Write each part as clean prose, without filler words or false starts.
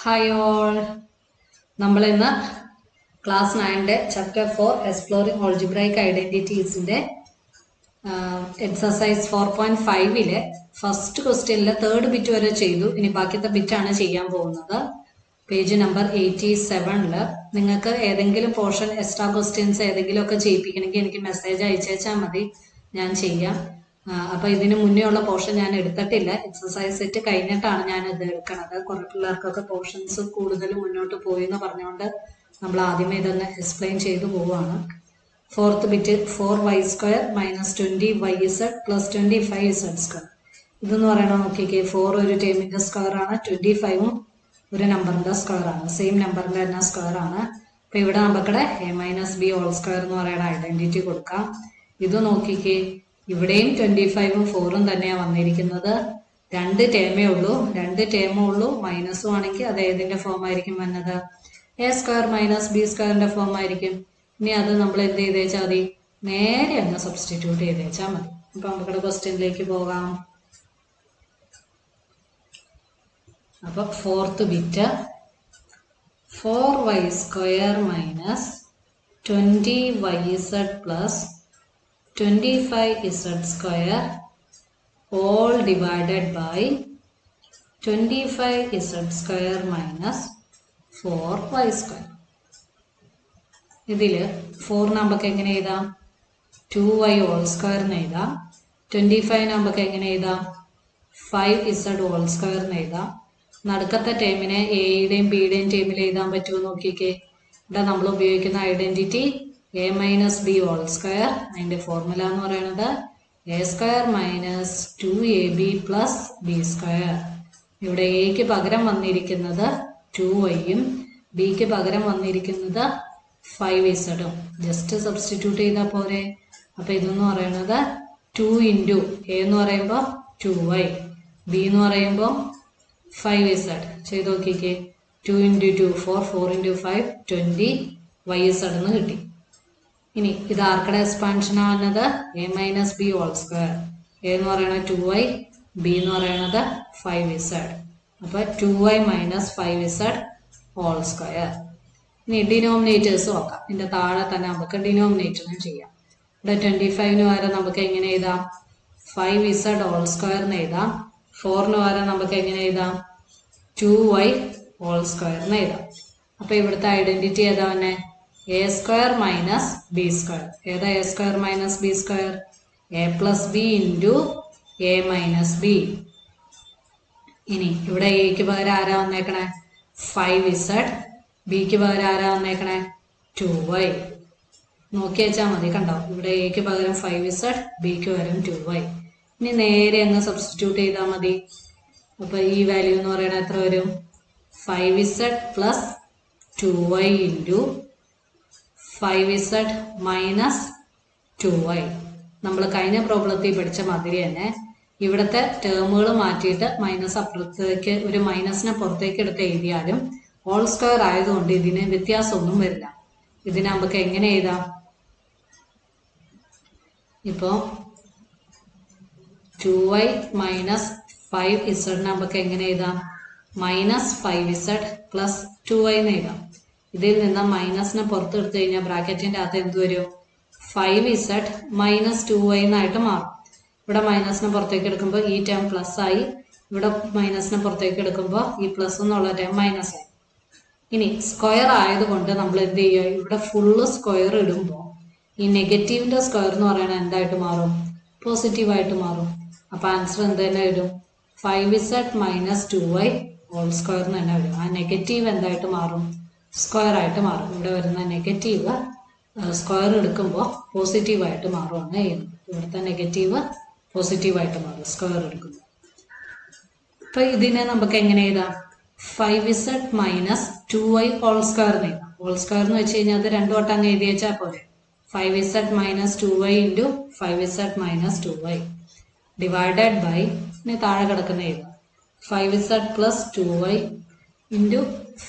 Hi all, നമ്മൾ ഇന്ന് class 9 chapter 4 exploring algebraic ഐഡന്റിറ്റീസിന്റെ എക്സസൈസ് 4.5 ഫസ്റ്റ് ക്വസ്റ്റ്യനിൽ തേർഡ് ബിറ്റ് വരെ ചെയ്തു. ഇനി ബാക്കിയത്തെ ബിറ്റാണ് ചെയ്യാൻ പോകുന്നത്. പേജ് നമ്പർ 87 നിങ്ങൾക്ക് ഏതെങ്കിലും പോർഷൻ എക്സ്ട്രാ ക്വസ്റ്റ്യൻസ് ഏതെങ്കിലും ഒക്കെ ചെയ്യിപ്പിക്കണമെങ്കിൽ എനിക്ക് മെസ്സേജ് അയച്ചാൽ മതി, ഞാൻ ചെയ്യാം. അപ്പൊ ഇതിന് മുന്നേ ഉള്ള പോർഷൻ ഞാൻ എടുത്തിട്ടില്ല. എക്സസൈസ് സെറ്റ് കഴിഞ്ഞിട്ടാണ് ഞാൻ ഇത് എടുക്കണത്. കുറെ പിള്ളേർക്കൊക്കെ പോർഷൻസ് കൂടുതൽ മുന്നോട്ട് പോയി എന്ന് പറഞ്ഞുകൊണ്ട് നമ്മൾ ആദ്യമേ ഇതൊന്ന് എക്സ്പ്ലെയിൻ ചെയ്തു പോവുകയാണ്. Fourth bit 4y² - 20yz + 25z². ഇതെന്ന് പറയണ നോക്കിക്കേ, 4 ഒരു ടേമിന്റെ സ്ക്വയർ ആണ്, 25 ഒരു നമ്പറിന്റെ സ്ക്വയർ ആണ്, സെയിം നമ്പറിന്റെ തന്നെ സ്ക്വയർ ആണ്. അപ്പൊ ഇവിടെ നമുക്കിടെ a-b² എന്ന് പറയുന്ന ഐഡന്റിറ്റി കൊടുക്കാം. ഇത് നോക്കിക്കേ, ഇവിടെയും 25ഉം 4ഉം തന്നെയാണ് വന്നിരിക്കുന്നത്. രണ്ട് ടേമേ ഉള്ളൂ, മൈനസും ആണെങ്കിൽ അത് ഏതിന്റെ ഫോം ആയിരിക്കും വന്നത്? a² - b² ഫോം ആയിരിക്കും. ഇനി അത് നമ്മൾ എന്ത് ചെയ്തേച്ചാൽ മതി, നേരെ അങ്ങ് സബ്സ്റ്റിറ്റ്യൂട്ട് ചെയ്തേച്ചാൽ മതി. അപ്പൊ നമുക്കിവിടെ ക്വസ്റ്റ്യനിലേക്ക് പോകാം. അപ്പൊ fourth bit 4y² - 20yz + 25z² all divided by 25z² - 4y². ഇതില് 4 നമുക്ക് എങ്ങനെ എഴുതാം? 2y² എന്ന് എഴുതാം. 25 നമുക്ക് എങ്ങനെ എഴുതാം? 5z² എന്ന് എഴുതാം. നടുക്കത്തെ ടേമിനെ എയുടെയും ബിയുടെയും ടേമിൽ എഴുതാൻ പറ്റുമോ നോക്കിക്കേ. ഇവിടെ നമ്മൾ ഉപയോഗിക്കുന്ന ഐഡന്റിറ്റി a - b². അതിന്റെ ഫോർമുല എന്ന് പറയുന്നത് a² - 2ab + b². ഇവിടെ എക്ക് പകരം വന്നിരിക്കുന്നത് 2yയും ബിക്ക് പകരം വന്നിരിക്കുന്നത് 5zഉം. ജസ്റ്റ് സബ്സ്റ്റിറ്റ്യൂട്ട് ചെയ്താൽ പോരെ. അപ്പൊ ഇതെന്ന് പറയുന്നത് 2 × a എന്ന് പറയുമ്പോൾ 2y, b എന്ന് പറയുമ്പോൾ 5z. ചെയ്ത് നോക്കിക്കേ, 2 × 2 4, 4 × 5 20yz എന്ന് കിട്ടി. ഇനി ഇത് ആർക്കടെ എക്സ്പാൻഷൻ ആവുന്നത്? a - b². a എന്ന് പറയുന്നത് 2y, b എന്ന് പറയുന്നത് 5z. അപ്പൊ 2y - 5z². ഇനി ഡിനോമിനേറ്റേഴ്സ് നോക്കാം. ഇതിന്റെ താഴെ തന്നെ നമുക്ക് ഡിനോമിനേറ്ററും ചെയ്യാം. ഇവിടെ 25ന് പകരം നമുക്ക് എങ്ങനെ എഴുതാം? 5z² എന്ന് എഴുതാം. 4ന് പകരം നമുക്ക് എങ്ങനെ എഴുതാം? 2y² എന്ന് എഴുതാം. അപ്പൊ ഇവിടുത്തെ ഐഡന്റിറ്റി ഏതാ തന്നെ? a² - b². ഏതാ a² - b²? a + b × a - b. ഇനി ഇവിടെ എക്ക് പകരം ആരാ വന്നേക്കണേ? 5z. ബിക്ക് പകരം ആരാ വന്നേക്കണേ? 2y. നോക്കി വെച്ചാൽ മതി, കണ്ടോ? ഇവിടെ എക്ക് പകരം 5z, ബിക്ക് പകരം 2y. ഇനി നേരെ അങ്ങ് സബ്സ്റ്റിറ്റ്യൂട്ട് ചെയ്താൽ മതി. അപ്പൊ ഈ വാല്യൂ എന്ന് പറയുന്നത് എത്ര വരും? 5z + 2y × 5z - 2y. നമ്മൾ കഴിഞ്ഞ പ്രോബ്ലത്തിൽ പഠിച്ച മാതിരി തന്നെ ഇവിടുത്തെ ടേമുകൾ മാറ്റിയിട്ട് മൈനസ് അപ്പുറത്തേക്ക്, ഒരു മൈനസിനെ പുറത്തേക്ക് എടുത്ത് എഴുതിയാലും ഹോൾ സ്ക്വയർ ആയതുകൊണ്ട് ഇതിന് വ്യത്യാസമൊന്നും വരില്ല. ഇതിനെ നമുക്ക് എങ്ങനെ എഴുതാം? ഇപ്പോ 2y - 5z നമുക്ക് എങ്ങനെ എഴുതാം? -5z + 2y എന്ന് എഴുതാം. ഇതിൽ നിന്ന് മൈനസിനെ പുറത്തെടുത്തു കഴിഞ്ഞാൽ ബ്രാക്കറ്റിന്റെ അകത്ത് എന്ത് വരും? 5z - 2y എന്നായിട്ട് മാറും. ഇവിടെ മൈനസിനെ പുറത്തേക്ക് എടുക്കുമ്പോൾ ഈ ടേം പ്ലസ് ആയി, ഇവിടെ മൈനസിനെ പുറത്തേക്ക് എടുക്കുമ്പോൾ ഈ പ്ലസ് എന്നുള്ള ടേം മൈനസ് ആയി. ഇനി സ്ക്വയർ ആയതുകൊണ്ട് നമ്മൾ എന്ത് ചെയ്യുക? ഇവിടെ ഫുള്ള് സ്ക്വയർ ഇടുമ്പോൾ ഈ നെഗറ്റീവിന്റെ സ്ക്വയർ എന്ന് പറയുന്നത് എന്തായിട്ട് മാറും? പോസിറ്റീവായിട്ട് മാറും. അപ്പൊ ആൻസർ എന്ത് തന്നെ വരും? 5z - 2y² എന്ന് തന്നെ വരും. ആ നെഗറ്റീവ് എന്തായിട്ട് മാറും? സ്ക്വയർ ആയിട്ട് മാറും. ഇവിടെ വരുന്ന നെഗറ്റീവ് സ്ക്വയർ എടുക്കുമ്പോൾ പോസിറ്റീവായിട്ട് മാറുകയാണ് ചെയ്യുന്നത്. ഇവിടുത്തെ നെഗറ്റീവ് പോസിറ്റീവായിട്ട് മാറും സ്ക്വയർ എടുക്കുമ്പോൾ. അപ്പൊ ഇതിനെ നമുക്ക് എങ്ങനെ എഴുതാം? 5z - 2y² എന്ന് എഴുതാം. ഹോൾ സ്ക്വയർ എന്ന് വെച്ച് കഴിഞ്ഞാൽ അത് രണ്ടു വട്ടം അങ്ങ് എഴുതി വെച്ചാൽ പോലെ. 5z - 2y × 5z - 2y divided by, ഇനി താഴെ കിടക്കുന്ന എഴുതാം, 5z + 2y ×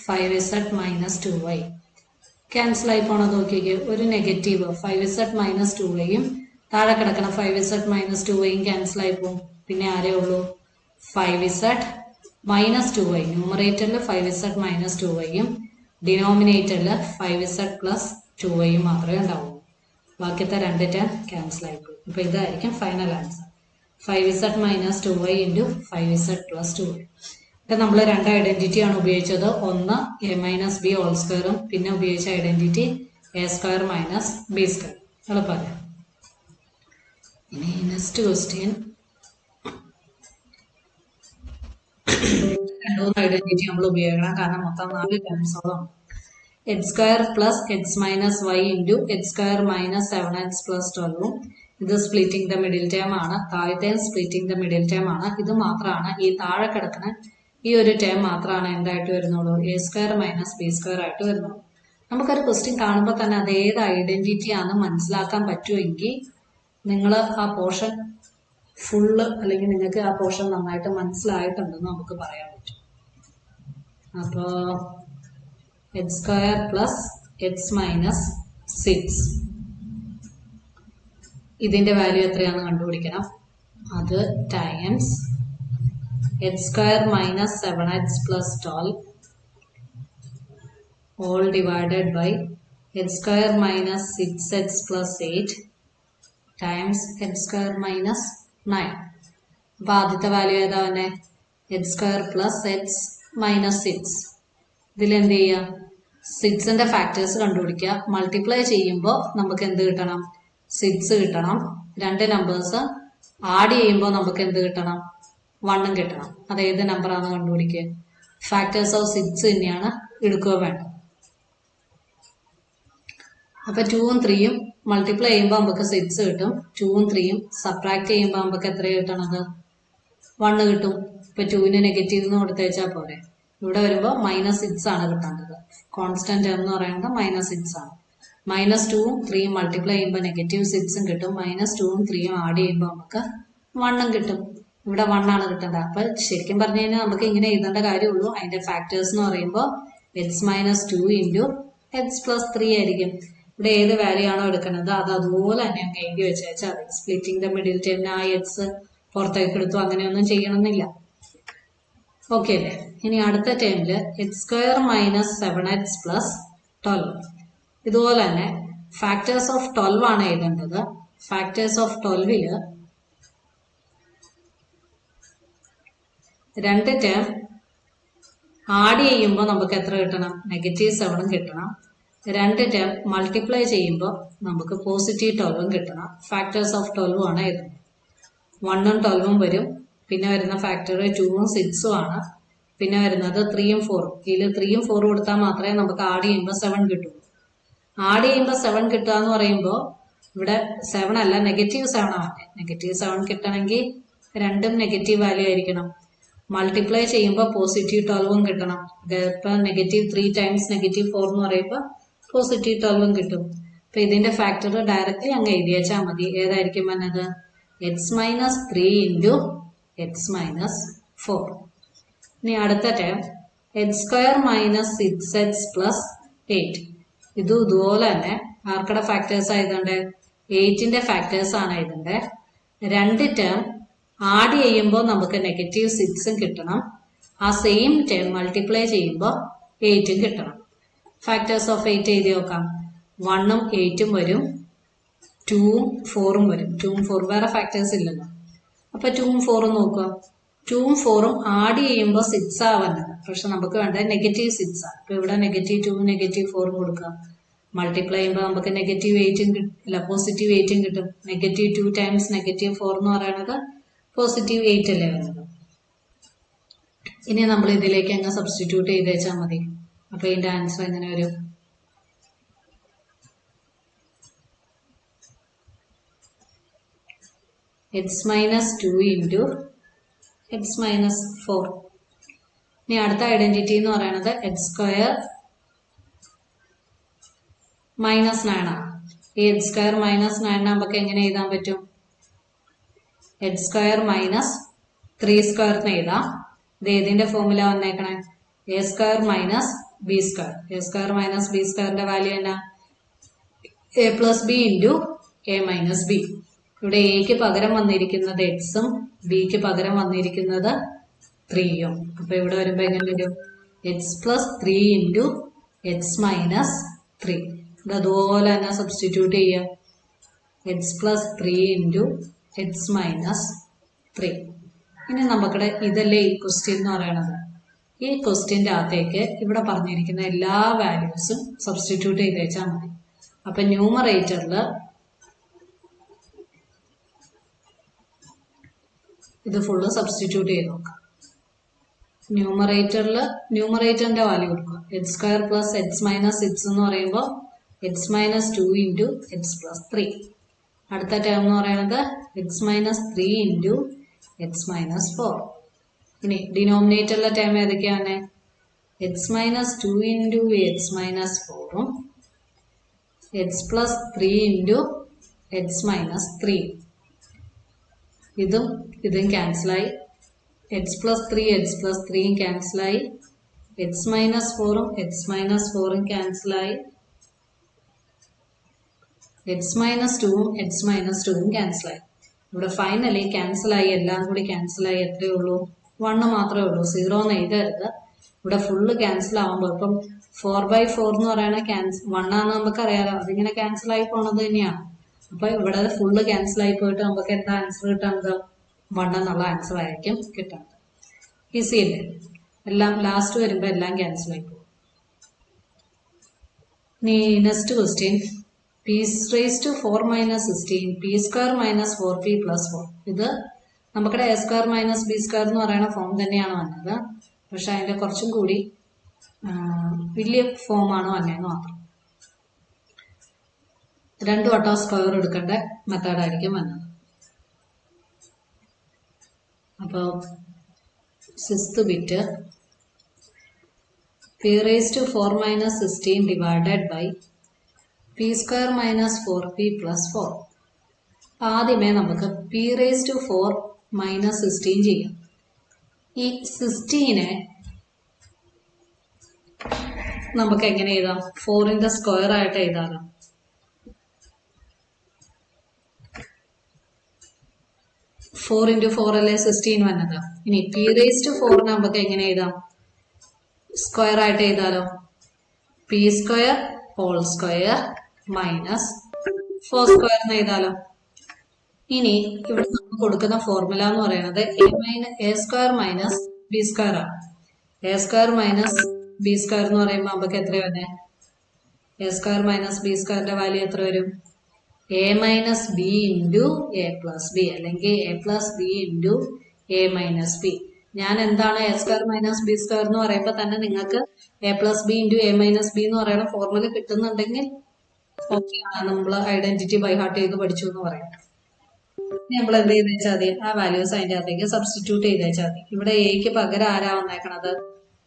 5z - 2y. Cancel ആയി പോണത് നോക്കിക്കേ. ഒരു നെഗറ്റീവ് 5z - 2yയും താഴെ കിടക്കണം 5z - 2yയും ക്യാൻസൽ ആയി പോകും. പിന്നെ ആരേ ഉള്ളൂ? 5z മൈനസ് 2y, ന്യൂമറേറ്ററിൽ 5z മൈനസ് 2yയും ഡിനോമിനേറ്ററിൽ 5z പ്ലസ് 2yയും മാത്രമേ ഉണ്ടാവൂ. ബാക്കിയത്തെ രണ്ട് ടേം ക്യാൻസൽ ആയിപ്പോയി. അപ്പൊ ഇതായിരിക്കും final answer. 5z minus 2y into 5z plus 2y. ഇപ്പൊ നമ്മൾ രണ്ട് ഐഡന്റിറ്റി ആണ് ഉപയോഗിച്ചത്. ഒന്ന് a മൈനസ് ബി ഹോൾ സ്ക്വയറും പിന്നെ ഉപയോഗിച്ച identity a square minus B square. എളുപ്പമല്ലേ? ഇനി നെക്സ്റ്റ് ക്വസ്റ്റ്യൻ, രണ്ടൂന്ന് ഐഡന്റിറ്റി നമ്മൾ ഉപയോഗിക്കണം, കാരണം മൊത്തം 4 ടേംസോളം. H square plus X minus Y into H square minus 7x plus 12ഉം ഇത് സ്പ്ലിറ്റിംഗ് ദ മിഡിൽ ടേം ആണ്. താഴത്തെയും സ്പ്ലിറ്റിംഗ് ദ മിഡിൽ ടേം ആണ്. ഇത് മാത്രമാണ് ഈ താഴെ കിടക്കുന്ന ഈ ഒരു ടേം മാത്രമാണ് എന്തായിട്ട് വരുന്നുള്ളൂ, A square minus B square ആയിട്ട് വരുന്നുള്ളൂ. നമുക്കൊരു ക്വസ്റ്റ്യൻ കാണുമ്പോൾ തന്നെ അത് ഏത് ഐഡന്റിറ്റി ആണെന്ന് മനസ്സിലാക്കാൻ പറ്റുമെങ്കിൽ നിങ്ങൾ ആ പോർഷൻ ഫുള്ള്, അല്ലെങ്കിൽ നിങ്ങൾക്ക് ആ പോർഷൻ നന്നായിട്ട് മനസ്സിലായിട്ടുണ്ടെന്ന് നമുക്ക് പറയാൻ പറ്റും. അപ്പോ H square plus X minus 6, ഇതിന്റെ വാല്യൂ എത്രയാണെന്ന് കണ്ടുപിടിക്കണം. അത് times H square minus 7x plus 12 all divided by h square minus 6x plus 8 times h square minus 9. അപ്പോൾ ആദ്യത്തെ വാല്യൂ ഏതാ തന്നെ, h square plus h minus 6. ഇതിലെന്ത് ചെയ്യുക, 6ന്റെ ഫാക്ടേഴ്സ് കണ്ടുപിടിക്കുക. മൾട്ടിപ്ലൈ ചെയ്യുമ്പോൾ നമുക്ക് എന്ത് കിട്ടണം, 6 കിട്ടണം. രണ്ട് നമ്പേഴ്സ് ആഡ് ചെയ്യുമ്പോൾ നമുക്ക് എന്ത് കിട്ടണം, 1 കിട്ടണം. അത് ഏത് നമ്പറാണെന്ന് കണ്ടുപിടിക്കുക. ഫാക്ടേഴ്സ് ഓഫ് 6 തന്നെയാണ് എടുക്കുക വേണ്ടത്. അപ്പൊ 2ഉം 3യും മൾട്ടിപ്ലൈ ചെയ്യുമ്പോൾ നമുക്ക് 6 കിട്ടും. 2ഉം 3യും സബ്ട്രാക്ട് ചെയ്യുമ്പോൾ നമുക്ക് എത്ര കിട്ടണത്, 1 കിട്ടും. ഇപ്പൊ 2ന് നെഗറ്റീവ് എന്ന് കൊടുത്തേച്ചാൽ പോരെ. ഇവിടെ വരുമ്പോൾ -6 ആണ് കിട്ടേണ്ടത്. കോൺസ്റ്റന്റ് എന്ന് പറയുന്നത് -6 ആണ്. -2ഉം 3യും മൾട്ടിപ്ലൈ ചെയ്യുമ്പോൾ -6ഉം കിട്ടും. -2ഉം 3യും ആഡ് ചെയ്യുമ്പോൾ നമുക്ക് 1ഉം കിട്ടും. ഇവിടെ 1 ആണ് കിട്ടേണ്ടത്. അപ്പൊ ശരിക്കും പറഞ്ഞു കഴിഞ്ഞാൽ നമുക്ക് ഇങ്ങനെ എഴുതേണ്ട കാര്യമുള്ളൂ. അതിന്റെ ഫാക്ടേഴ്സ് എന്ന് പറയുമ്പോൾ x-2 ഇൻറ്റു x+3 ആയിരിക്കും. ഇവിടെ ഏത് വാല്യൂ ആണോ എടുക്കുന്നത് അത് അതുപോലെ തന്നെ അങ്ങ് എഴുതി വെച്ചാൽ മതി. സ്പ്ലിറ്റിംഗ് ദ മിഡിൽ ടേമിന് ആ എക്സ് പുറത്തേക്ക് എടുത്തു അങ്ങനെയൊന്നും ചെയ്യണമെന്നില്ല. ഓക്കെ അല്ലേ? ഇനി അടുത്ത ടേമില് X square minus 7x plus 12. ഇതുപോലെ തന്നെ ഫാക്ടേഴ്സ് ഓഫ് 12 ആണ് എഴുതേണ്ടത്. ഫാക്ടേഴ്സ് ഓഫ് 12ല് രണ്ട് ടേം ആഡ് ചെയ്യുമ്പോൾ നമുക്ക് എത്ര കിട്ടണം, -7ഉം കിട്ടണം. രണ്ട് ടേം മൾട്ടിപ്ലൈ ചെയ്യുമ്പോൾ നമുക്ക് +12ഉം കിട്ടണം. ഫാക്ടേഴ്സ് ഓഫ് 12 ആണ് എഴുതുന്നത്. 1ഉം 12ഉം വരും. പിന്നെ വരുന്ന ഫാക്ടർ 2ഉം 6ഉം ആണ്. പിന്നെ വരുന്നത് 3ഉം 4ഉം. ഇതിൽ 3ഉം 4ഉം കൊടുത്താൽ മാത്രമേ നമുക്ക് ആഡ് ചെയ്യുമ്പോൾ 7 കിട്ടുള്ളൂ. ആഡ് ചെയ്യുമ്പോൾ 7 കിട്ടുക എന്ന് പറയുമ്പോൾ ഇവിടെ 7 അല്ല, -7 ആണ്. -7 കിട്ടണമെങ്കിൽ രണ്ടും നെഗറ്റീവ് വാല്യൂ ആയിരിക്കണം. മൾട്ടിപ്ലൈ ചെയ്യുമ്പോൾ +12ഉം കിട്ടണം. ഇപ്പൊ -3 ടൈംസ് -4 എന്ന് പറയുമ്പോൾ +12ഉം കിട്ടും. അപ്പൊ ഇതിന്റെ ഫാക്ടർ ഡയറക്റ്റ്ലി അങ്ങ് എഴുതിയാൽ മതി. ഏതായിരിക്കും വന്നത്, x-3 ഇൻറ്റു x-4. ഇനി അടുത്ത term H square minus 6x plus 8. ഇതുപോലെ തന്നെ ആർക്കടെ ഫാക്ടേഴ്സ് ആയതുകൊണ്ട് 8ന്റെ ഫാക്ടേഴ്സ് ആണ് എഴുതണ്ടേ. രണ്ട് ടേം ആഡ് ചെയ്യുമ്പോൾ നമുക്ക് -6ഉം കിട്ടണം. ആ സെയിം ടേം മൾട്ടിപ്ലൈ ചെയ്യുമ്പോൾ 8ഉം കിട്ടണം. ഫാക്ടേഴ്സ് ഓഫ് 8 എഴുതി നോക്കാം. 1ഉം 8ഉം വരും. 2ഉം 4ഉം വരും. 2ഉം 4 വേറെ ഫാക്ടേഴ്സ് ഇല്ലല്ലോ. അപ്പൊ 2ഉം 4ഉം നോക്കുക. 2ഉം 4ഉം ആഡ് ചെയ്യുമ്പോൾ 6 ആ വന്നത്. പക്ഷെ നമുക്ക് വേണ്ടത് -6 ആണ്. അപ്പൊ ഇവിടെ -2ഉം -4ഉം കൊടുക്കുക. മൾട്ടിപ്ലൈ ചെയ്യുമ്പോൾ നമുക്ക് -8ഉം ഇല്ല +8ഉം കിട്ടും. -2 ടൈംസ് -4 എന്ന് പറയുന്നത് +8 അല്ലേ വരുന്നത്. ഇനി നമ്മൾ ഇതിലേക്ക് അങ്ങ് സബ്സ്റ്റിറ്റ്യൂട്ട് ചെയ്ത് വെച്ചാൽ മതി. അപ്പൊ ഇതിന്റെ ആൻസർ എങ്ങനെ വരും, x-2 ഇൻറ്റു x-4. ഇനി അടുത്ത ഐഡന്റിറ്റി എന്ന് പറയുന്നത് എച്ച് സ്ക്വയർ -9 ആണ്. ഈ എച്ച് സ്ക്വയർ -9 നമുക്ക് എങ്ങനെ എഴുതാൻ പറ്റും, എച്ച് സ്ക്വയർ -3 സ്ക്വയറിന് എഴുതാം. ഇത് ഏതിന്റെ ഫോർമുല വന്നേക്കണേ, A square minus B square. A square minus B സ്ക്വയറിന്റെ വാല്യൂ എന്നാ, A plus B into A minus B. ഇവിടെ എക്ക് പകരം വന്നിരിക്കുന്നത് എക്സും ബിക്ക് പകരം വന്നിരിക്കുന്നത് 3യും. അപ്പൊ ഇവിടെ വരുമ്പോ എങ്ങനെ വരും? X plus 3 into X minus 3. ഇത് അതുപോലെ തന്നെ സബ്സ്റ്റിറ്റ്യൂട്ട് ചെയ്യാം. X plus 3 into X minus 3. ഇനി നമുക്കിടെ ഇതല്ലേ ഈ ക്വസ്റ്റ്യൻ എന്ന് പറയണത്. ഈ ക്വസ്റ്റ്യൻ്റെ അകത്തേക്ക് ഇവിടെ പറഞ്ഞിരിക്കുന്ന എല്ലാ വാല്യൂസും സബ്സ്റ്റിറ്റ്യൂട്ട് ചെയ്ത് വെച്ചാൽ മതി. അപ്പൊ ന്യൂമറേറ്ററിൽ ഇത് ഫുള്ള് സബ്സ്റ്റിറ്റ്യൂട്ട് ചെയ്ത് നോക്കാം. ന്യൂമറേറ്ററിന്റെ വാല്യൂ കൊടുക്കുക. X square plus X minus 6 എന്ന് പറയുമ്പോൾ X minus 2 into X plus 3. അടുത്ത ടേം എന്ന് പറയുന്നത് X minus 3 into X minus 4. ഇനി ഡിനോമിനേറ്ററിലെ ടേം ഏതൊക്കെയാണ്? X minus 2 into X minus 4ഉം X plus 3 into X minus 3. ഇതും ക്യാൻസലായി. എക്സ് പ്ലസ് 3യും ക്യാൻസലായി. എക്സ് മൈനസ് 4ഉം ക്യാൻസലായി. എക്സ് മൈനസ് 2ഉം ക്യാൻസലായി. ഇവിടെ ഫൈനലി ക്യാൻസലായി, എല്ലാം കൂടി ക്യാൻസലായി. എത്രയേ ഉള്ളൂ? 1 മാത്രമേ ഉള്ളൂ. 0 എന്ന് എഴുതരുത്. ഇവിടെ ഫുള്ള് ക്യാൻസൽ ആവുമ്പോൾ ഇപ്പം 4/4 എന്ന് പറയുന്ന 1 ആണെന്ന് നമുക്കറിയാലോ. അതിങ്ങനെ ക്യാൻസലായി പോണത് തന്നെയാണ്. അപ്പൊ ഇവിടെ ഫുള്ള് ക്യാൻസലായി പോയിട്ട് നമുക്ക് എന്താ ആൻസർ കിട്ടുന്നത്? 1 എന്നുള്ള ആൻസർ ആയിരിക്കും കിട്ടുന്നത്. ഈസി അല്ലേ? എല്ലാം ലാസ്റ്റ് വരുമ്പോൾ എല്ലാം ക്യാൻസലായി പോകും. ഇനി next question, p raised to 4 minus 16 p square minus 4p plus 4. ഇത് നമുക്കിടെ a square minus b square എന്ന് പറയുന്ന ഫോം തന്നെയാണ് വന്നത്. പക്ഷെ അതിന്റെ കുറച്ചും കൂടി വലിയ ഫോമാണ് വന്നതെന്ന് മാത്രം. 2 വട്ടം സ്ക്വയർ എടുക്കേണ്ട മെത്തേഡായിരിക്കും വന്നത്. അപ്പോൾ 6th bit p raised to 4 minus 16 divided by p square minus 4p plus 4. ആദ്യമേ നമുക്ക് p raised to 4 minus 16 ചെയ്യാം. ഈ 16നെ നമുക്ക് എങ്ങനെ എഴുതാം? 4ന്റെ സ്ക്വയർ ആയിട്ട് എഴുതാലോ. 4 ഇൻറ്റു 4 അല്ലേ 16 വന്നത്. ഇനി p raised to 4 നമുക്ക് എങ്ങനെ എഴുതാം? സ്ക്വയർ ആയിട്ട് എഴുതാലോ. p square whole square minus 4 square എന്ന് എഴുതാലോ. ഇനി ഇവിടെ നമുക്ക് കൊടുക്കുന്ന ഫോർമുല എന്ന് പറയുന്നത് a square minus B square ആണ്. a square minus B square എന്ന് പറയുമ്പോൾ നമുക്ക് എത്ര വന്നെ? a സ്ക്വയർ മൈനസ് ബി സ്ക്വയറിന്റെ വാല്യൂ എത്ര വരും? a minus B into A plus B, അല്ലെങ്കിൽ a plus B into A minus B. ഞാൻ എന്താണ് a square minus B square എന്ന് പറയുമ്പോൾ തന്നെ നിങ്ങൾക്ക് a plus B into A minus B എന്ന് പറയുന്ന ഫോർമുല കിട്ടുന്നുണ്ടെങ്കിൽ ഓക്കെ ആണ്. നമ്മൾ ഐഡന്റിറ്റി ബൈ ഹാർട്ട് ചെയ്ത് പഠിച്ചു എന്ന് പറയാം. നമ്മൾ എന്ത് ചെയ്ത് വെച്ചാൽ മതി? ആ വാല്യൂസ് അതിന്റെ അകത്തേക്ക് സബ്സ്റ്റിറ്റ്യൂട്ട് ചെയ്ത് വെച്ചാൽ മതി. ഇവിടെ എക്ക് പകരം ആരാ വന്നേക്കണത്?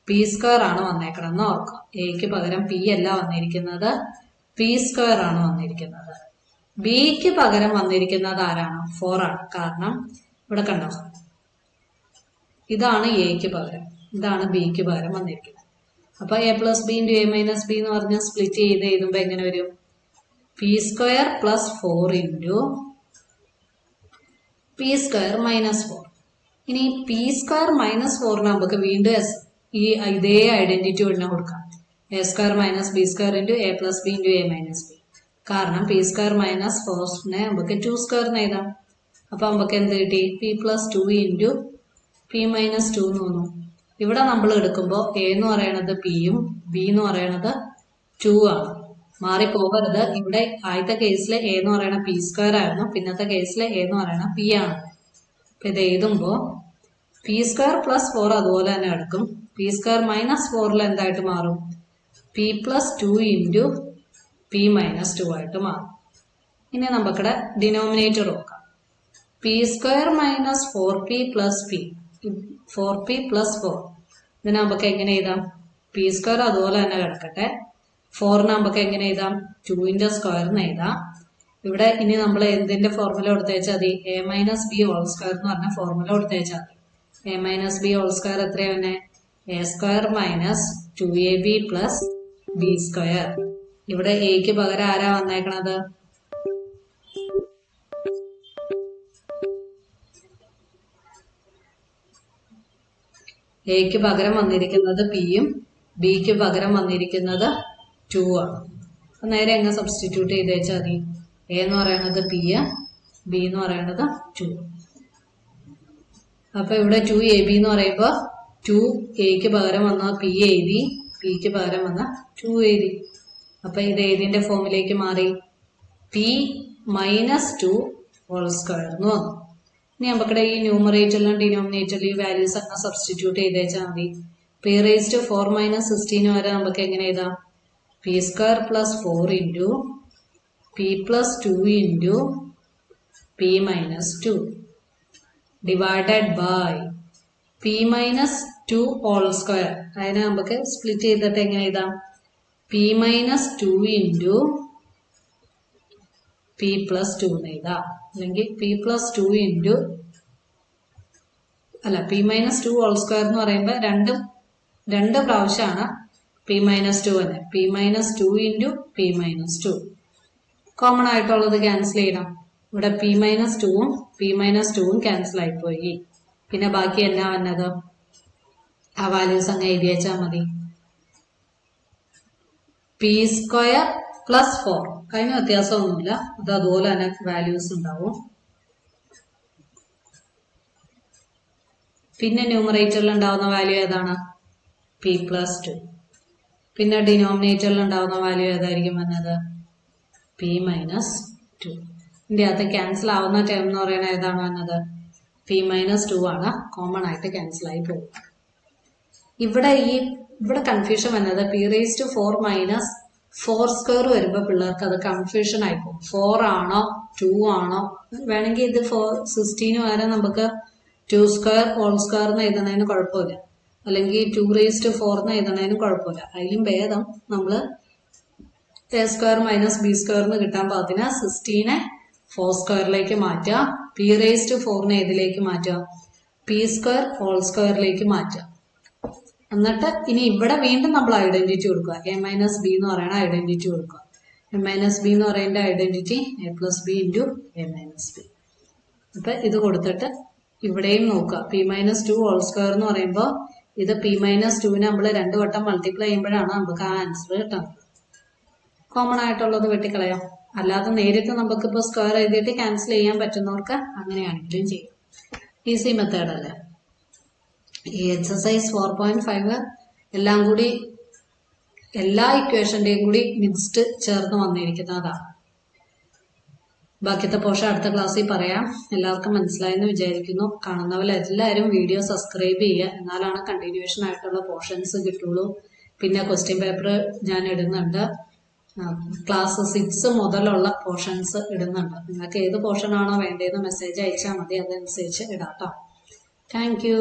പി സ്ക്വയർ ആണ് വന്നേക്കണമെന്ന് ഓർക്കാം. എക്ക് പകരം പി അല്ല വന്നിരിക്കുന്നത്, പി സ്ക്വയർ ആണ് വന്നിരിക്കുന്നത്. ബിക്ക് പകരം വന്നിരിക്കുന്നത് ആരാണ്? 4 ആണ്. കാരണം ഇവിടെ കണ്ടോ, ഇതാണ് എക്ക് പകരം, ഇതാണ് ബിക്ക് പകരം വന്നിരിക്കുന്നത്. അപ്പൊ A plus B into A minus B എന്ന് പറഞ്ഞ് സ്പ്ലിറ്റ് ചെയ്ത് എഴുതുമ്പോ എങ്ങനെ വരും? P square plus 4 into P square minus 4. ഇനി പി സ്ക്വയർ മൈനസ് 4 നമുക്ക് വീണ്ടും ഇതേ ഐഡന്റിറ്റി തന്നെ കൊടുക്കാം. A square minus B square into A plus B into A minus B. കാരണം പി സ്ക്വയർ മൈനസ് 4നെ നമുക്ക് 2 സ്ക്വയറിന് എഴുതാം. അപ്പൊ നമുക്ക് എന്ത് കിട്ടി? P plus 2 into P minus 2 എന്ന് തോന്നും. ഇവിടെ നമ്മൾ എടുക്കുമ്പോൾ എ എന്ന് പറയണത് പിയും ബി എന്ന് പറയണത് 2 ആണ്. മാറിപ്പോകരുത്. ഇവിടെ ആദ്യത്തെ കേസിൽ എ എന്ന് പറയുന്ന പി സ്ക്വയർ ആയിരുന്നു, പിന്നത്തെ കേസിൽ എ എന്ന് പറയുന്ന പി ആണ്. അപ്പൊ ഇത് എഴുതുമ്പോ പി സ്ക്വയർ പ്ലസ് 4 അതുപോലെ തന്നെ എടുക്കും. പി സ്ക്വയർ മൈനസ് 4 എന്തായിട്ട് മാറും? P plus 2 into P minus 2 ആയിട്ട് മാറും. ഇനി നമുക്കിവിടെ ഡിനോമിനേറ്റർ നോക്കാം. P square minus 4p plus P, 4p plus 4. ഇതിനെ നമുക്ക് എങ്ങനെ എഴുതാം? പി സ്ക്വയർ അതുപോലെ തന്നെ കിടക്കട്ടെ. 4 നമുക്ക് എങ്ങനെ എഴുതാം? 2ന്റെ സ്ക്വയറിന് എഴുതാം. ഇവിടെ ഇനി നമ്മൾ എന്തിന്റെ ഫോർമുല കൊടുത്തേച്ചാൽ മതി? A minus B whole square എന്ന് പറഞ്ഞ ഫോർമുല കൊടുത്തേച്ചാൽ മതി. A minus B whole square എത്രയാണ്? A square minus 2ab plus B square. ഇവിടെ എക്ക് പകരം ആരാ വന്നേക്കണത്? എക്ക് പകരം വന്നിരിക്കുന്നത് പിയും ബിക്ക് പകരം വന്നിരിക്കുന്നത് 2 ആണ്. അപ്പൊ നേരെ എങ്ങനെ സബ്സ്റ്റിറ്റ്യൂട്ട് ചെയ്ത് വെച്ചാൽ മതി. എ എന്ന് പറയുന്നത് പി, ബി എന്ന് പറയുന്നത് 2. അപ്പൊ ഇവിടെ 2ab എന്ന് പറയുമ്പോ 2aക്ക് പകരം വന്ന PAB, പിക്ക് പകരം വന്ന 2ab. അപ്പൊ ഇത് ഏതിന്റെ ഫോമിലേക്ക് മാറി? p മൈനസ് 2 ഹോൾ സ്ക്വയർ എന്ന് വന്നു. ഇനി നമുക്കിടെ ഈ ന്യൂമറേറ്ററിലും ഡിനോമിനേറ്ററിലും ഈ വാല്യൂസ് അങ്ങനെ സബ്സ്റ്റിറ്റ്യൂട്ട് ചെയ്ത് വെച്ചാൽ മതി. p raised to 4 minus 16 വരെ നമുക്ക് എങ്ങനെ എഴുതാം? p square plus 4 into p plus 2 into p minus 2 divided by p minus 2 whole square. അതിനെ നമുക്ക് സ്പ്ലിറ്റ് ചെയ്തിട്ട് എങ്ങനെ എഴുതാം? p minus 2 into p plus 2 എന്ന് എഴുതാം. അല്ലെങ്കിൽ p plus 2 into p minus 2 whole square എന്ന് പറയുമ്പോൾ രണ്ട് പ്രാവശ്യമാണ് p minus 2 തന്നെ. p minus 2 into p minus 2. Common ആയിട്ടുള്ളത് ക്യാൻസൽ ചെയ്യണം. ഇവിടെ p minus 2ഉം p minus 2ഉം ക്യാൻസൽ ആയിപ്പോയി. പിന്നെ ബാക്കി എന്നാ വന്നത്? ആ വാല്യൂസ് അങ്ങ് എഴുതി വെച്ചാൽ മതി. p square plus 4. അതിന് വ്യത്യാസമൊന്നുമില്ല. അത് അതുപോലെ തന്നെ വാല്യൂസ് ഉണ്ടാവും. പിന്നെ ന്യൂമറേറ്ററിൽ ഉണ്ടാവുന്ന വാല്യൂ ഏതാണ്? p plus 2. പിന്നെ ഡിനോമിനേറ്ററിൽ ഉണ്ടാവുന്ന വാല്യൂ ഏതായിരിക്കും വന്നത്? p minus 2. ഇതിന്റെ അകത്ത് ക്യാൻസൽ ആവുന്ന ടേം എന്ന് പറയുന്നത് ഏതാണ് വന്നത്? p മൈനസ് 2 ആണ്. കോമൺ ആയിട്ട് ക്യാൻസൽ ആയി പോകും. ഇവിടെ കൺഫ്യൂഷൻ വന്നത് p raised to 4 minus 4 square വരുമ്പോൾ പിള്ളേർക്ക് അത് കൺഫ്യൂഷൻ ആയി പോകും. 4 ആണോ 2 ആണോ? വേണമെങ്കിൽ ഇത് 16 വരെ നമുക്ക് 2 സ്ക്വയർ ഹോൾ സ്ക്വയർ എന്ന് എഴുതുന്നതിന് കുഴപ്പമില്ല. അല്ലെങ്കിൽ 2 raised to 4 എന്ന് എഴുതുന്നതിന് കുഴപ്പമില്ല. അതിലും ഭേദം നമ്മള് a square minus B square എന്ന് കിട്ടാൻ പാകത്തിന് 16 4 സ്ക്വയറിലേക്ക് മാറ്റുക. p raised to 4 ഏതിലേക്ക് മാറ്റുക? p സ്ക്വയർ ഹോൾ സ്ക്വയറിലേക്ക് മാറ്റുക. എന്നിട്ട് ഇനി ഇവിടെ വീണ്ടും നമ്മൾ ഐഡന്റിറ്റി കൊടുക്കുക. a മൈനസ് ബി എന്ന് പറയുന്ന ഐഡന്റിറ്റി കൊടുക്കുക. a മൈനസ് ബി എന്ന് പറയുന്ന identity a plus B into a minus B. അപ്പൊ ഇത് കൊടുത്തിട്ട് ഇവിടെയും നോക്കുക. p മൈനസ് 2 ഹോൾ സ്ക്വയർ എന്ന് പറയുമ്പോൾ ഇത് p മൈനസ് 2നെ നമ്മൾ 2 വട്ടം മൾട്ടിപ്ലൈ ചെയ്യുമ്പോഴാണ് നമുക്ക് ആ ആൻസർ കിട്ടുന്നത്. കോമൺ ആയിട്ടുള്ളത് വെട്ടിക്കളയാം. അല്ലാതെ നേരിട്ട് നമുക്കിപ്പോൾ സ്ക്വയർ എഴുതിയിട്ട് ക്യാൻസൽ ചെയ്യാൻ പറ്റുന്നവർക്ക് അങ്ങനെയാണെങ്കിലും ചെയ്യും. ഈസി മെത്തേഡ് അല്ലേ? ഈ എക്സസൈസ് 4.5 എല്ലാം കൂടി എല്ലാ ഇക്വേഷന്റെയും കൂടി മിക്സ്ഡ് ചേർന്ന് വന്നിരിക്കുന്നതാണ്. ബാക്കിയത്തെ പോർഷൻ അടുത്ത ക്ലാസ്സിൽ പറയാം. എല്ലാവർക്കും മനസ്സിലായെന്ന് വിചാരിക്കുന്നു. കാണുന്നവരെല്ലാവരും വീഡിയോ സബ്സ്ക്രൈബ് ചെയ്യുക. എന്നാലാണ് കണ്ടിന്യൂഷൻ ആയിട്ടുള്ള പോർഷൻസ് കിട്ടുള്ളൂ. പിന്നെ ക്വസ്റ്റ്യൻ പേപ്പർ ഞാൻ ഇടുന്നുണ്ട്. ക്ലാസ് 6 മുതലുള്ള പോർഷൻസ് ഇടുന്നുണ്ട്. നിങ്ങൾക്ക് ഏത് പോർഷൻ ആണോ വേണ്ടതെന്ന് മെസ്സേജ് അയച്ചാൽ മതി. അതനുസരിച്ച് ഇടാം. Thank you.